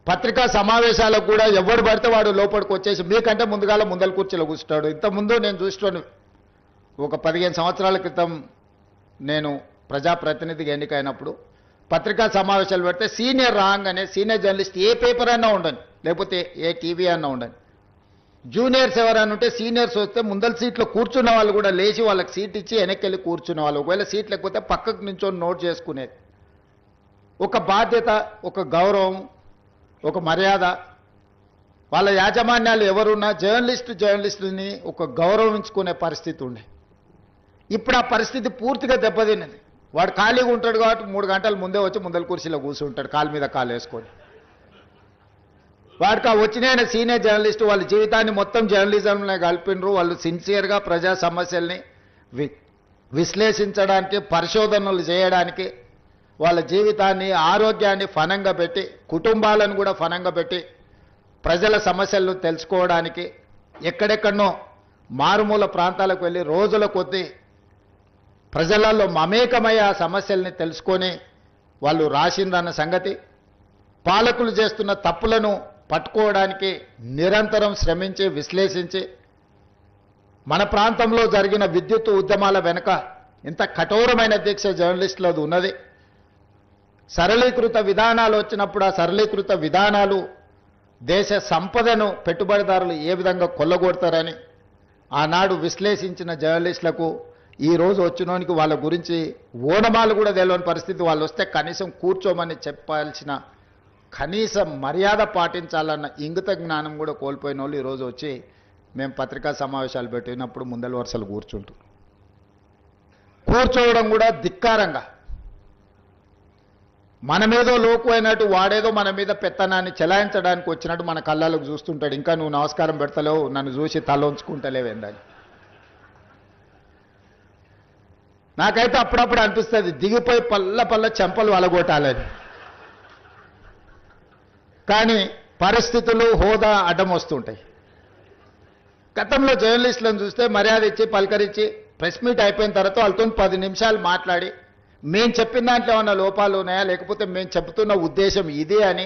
పత్రికా సమావేశాలకు కూడా ఎవడు పడితే వాడు లోపలికి వచ్చేసి మీకంటే ముందల కుర్చీలో కూర్చుంటాడు. ఇంతకుముందు నేను చూస్తాను, ఒక 15 సంవత్సరాల క్రితం నేను ప్రజాప్రతినిధిగా ఎన్నికైనప్పుడు పత్రికా సమావేశాలు పెడితే సీనియర్ రాగానే సీనియర్ జర్నలిస్ట్ ఏ పేపర్ అన్నా ఉండని, లేకపోతే ఏ టీవీ అన్నా ఉండని, జూనియర్స్ ఎవరైనా ఉంటే సీనియర్స్ వస్తే ముందల సీట్లో కూర్చున్న వాళ్ళు కూడా లేచి వాళ్ళకి సీట్ ఇచ్చి వెనక్కి వెళ్ళి కూర్చున్న వాళ్ళు, ఒకవేళ సీట్ లేకపోతే పక్కకు నించొని నోట్ చేసుకునేది. ఒక బాధ్యత, ఒక గౌరవం, ఒక మర్యాద. వాళ్ళ యాజమాన్యాలు ఎవరున్నా జర్నలిస్టుని ఒక గౌరవించుకునే పరిస్థితి ఉండే. ఇప్పుడు ఆ పరిస్థితి పూర్తిగా దెబ్బతిన్నది. వాడు ఖాళీగా ఉంటాడు కాబట్టి 3 గంటల ముందే వచ్చి ముందల కుర్చీలో కూర్చుంటాడు, కాలు మీద కాలు వేసుకొని. వాడికి ఆ వచ్చిన సీనియర్ జర్నలిస్టు వాళ్ళ జీవితాన్ని మొత్తం జర్నలిజంలో కలిపినరు. వాళ్ళు సిన్సియర్గా ప్రజా సమస్యల్ని విశ్లేషించడానికి, పరిశోధనలు చేయడానికి, వాళ్ళ జీవితాన్ని, ఆరోగ్యాన్ని ఫనంగా పెట్టి, కుటుంబాలను కూడా ఫనంగా పెట్టి ప్రజల సమస్యలను తెలుసుకోవడానికి ఎక్కడెక్కడనో మారుమూల ప్రాంతాలకు వెళ్ళి రోజుల కొద్దీ ప్రజలలో మమేకమై ఆ సమస్యల్ని తెలుసుకొని వాళ్ళు రాసిందన్న సంగతి, పాలకులు చేస్తున్న తప్పులను పట్టుకోవడానికి నిరంతరం శ్రమించి విశ్లేషించి, మన ప్రాంతంలో జరిగిన విద్యుత్ ఉద్యమాల వెనుక ఇంత కఠోరమైన దీక్ష జర్నలిస్టులది ఉన్నది. సరళీకృత విధానాలు వచ్చినప్పుడు ఆ సరళీకృత విధానాలు దేశ సంపదను పెట్టుబడిదారులు ఏ విధంగా కొల్లగొడతారని ఆనాడు విశ్లేషించిన జర్నలిస్టులకు ఈరోజు వచ్చినోనికి వాళ్ళ గురించి ఓనమాలు కూడా తెలియని పరిస్థితి. వాళ్ళు వస్తే కనీసం కూర్చోమని చెప్పాల్సిన కనీస మర్యాద పాటించాలన్న ఇంగిత జ్ఞానం కూడా కోల్పోయిన వాళ్ళు ఈరోజు వచ్చి మేము పత్రికా సమావేశాలు పెట్టినప్పుడు ముందల వరుసలు కూర్చోవడం కూడా ధిక్కారంగా, మనమేదో లోకు అయినట్టు వాడేదో మన మీద పెత్తనాన్ని చెలాయించడానికి వచ్చినట్టు మన కళ్ళకు చూస్తుంటాడు. ఇంకా నువ్వు నమస్కారం పెడతలేవు, నన్ను చూసి తల ఉంచుకుంటలేవేందని. నాకైతే అప్పుడప్పుడు అనిపిస్తుంది దిగిపోయి పల్ల చెంపలు వలగొట్టాలని. కానీ పరిస్థితులు, హోదా అడ్డం వస్తుంటాయి. గతంలో జర్నలిస్టులను చూస్తే మర్యాద ఇచ్చి పలకరించి ప్రెస్ మీట్ అయిపోయిన తర్వాత వాళ్ళతో 10 నిమిషాలు మాట్లాడి మేము చెప్పిన దాంట్లో ఏమన్నా లోపాలు ఉన్నాయా, లేకపోతే మేము చెబుతున్న ఉద్దేశం ఇదే అని